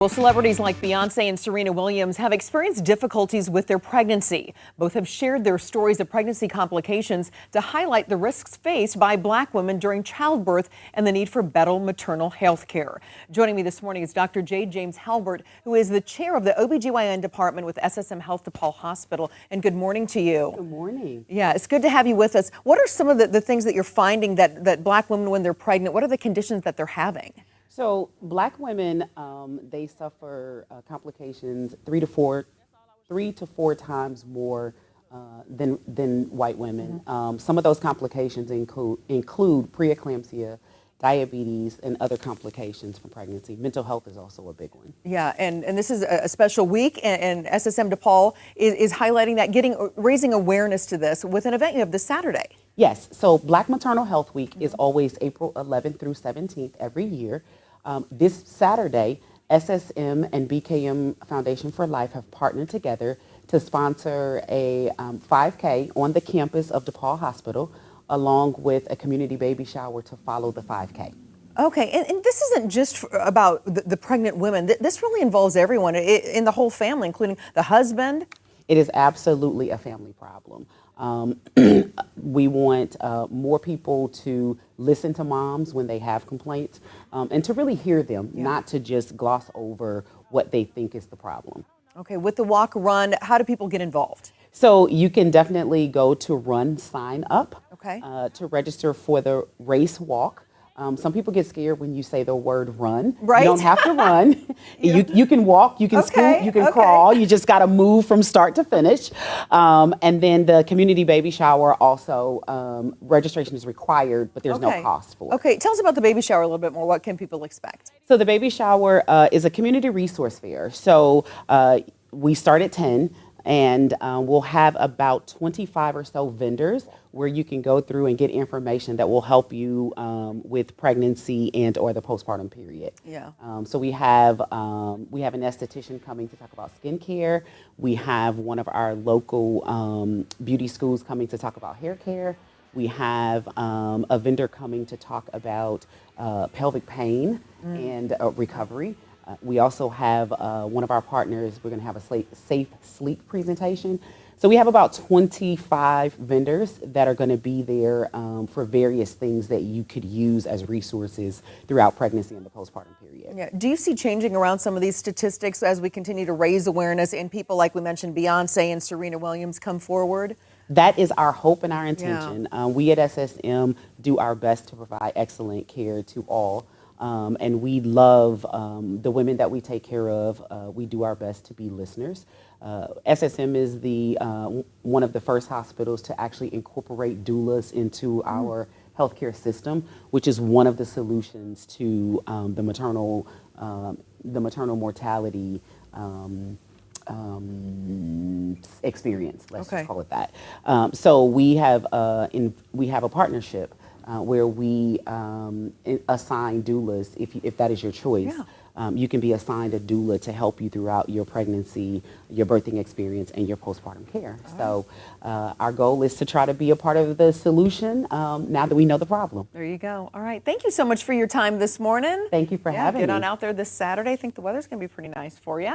Well, celebrities like Beyonce and Serena Williams have experienced difficulties with their pregnancy. Both have shared their stories of pregnancy complications to highlight the risks faced by Black women during childbirth and the need for better maternal health care. Joining me this morning is Dr. Jade James-Halbert, who is the chair of the OBGYN department with SSM Health DePaul Hospital. And good morning to you. Good morning. Yeah, it's good to have you with us. What are some of the things that you're finding that Black women, when they're pregnant, what are the conditions that they're having? So Black women, they suffer complications three to four times more than white women. Mm-hmm. Some of those complications include preeclampsia, diabetes, and other complications from pregnancy. Mental health is also a big one. Yeah, and this is a special week, and SSM DePaul is highlighting that, raising awareness to this with an event you have this Saturday. Yes, so Black Maternal Health Week is always April 11th through 17th every year. This Saturday, SSM and BKM Foundation for Life have partnered together to sponsor a 5K on the campus of DePaul Hospital, along with a community baby shower to follow the 5K. Okay, and this isn't just about the pregnant women. This really involves everyone in the whole family, including the husband. It is absolutely a family problem. We want more people to listen to moms when they have complaints and to really hear them, not to just gloss over what they think is the problem. Okay, with the walk run, how do people get involved? So you can definitely go to Run Sign Up to register for the race walk. Some people get scared when you say the word run. Right. You don't have to run. You can walk, you can scoot, you can crawl. You just got to move from start to finish. And then the community baby shower also, registration is required, but there's no cost for it. Okay, tell us about the baby shower a little bit more. What can people expect? So the baby shower is a community resource fair. So we start at 10. And we'll have about 25 or so vendors where you can go through and get information that will help you with pregnancy and or the postpartum period. Yeah. So we have an esthetician coming to talk about skincare. We have one of our local beauty schools coming to talk about hair care. We have a vendor coming to talk about pelvic pain and recovery. We also have one of our partners, we're going to have a safe sleep presentation. So we have about 25 vendors that are going to be there for various things that you could use as resources throughout pregnancy and the postpartum period. Yeah. Do you see changing around some of these statistics as we continue to raise awareness and people like we mentioned, Beyonce and Serena Williams come forward? That is our hope and our intention. Yeah. We at SSM do our best to provide excellent care to all. And we love the women that we take care of. We do our best to be listeners. SSM is one of the first hospitals to actually incorporate doulas into our healthcare system, which is one of the solutions to the maternal mortality experience. Let's just call it that. So we have a partnership. Where we assign doulas, if that is your choice. Yeah. You can be assigned a doula to help you throughout your pregnancy, your birthing experience, and your postpartum care. So our goal is to try to be a part of the solution now that we know the problem. There you go. All right. Thank you so much for your time this morning. Thank you for having me. Get on out there this Saturday. I think the weather's going to be pretty nice for you.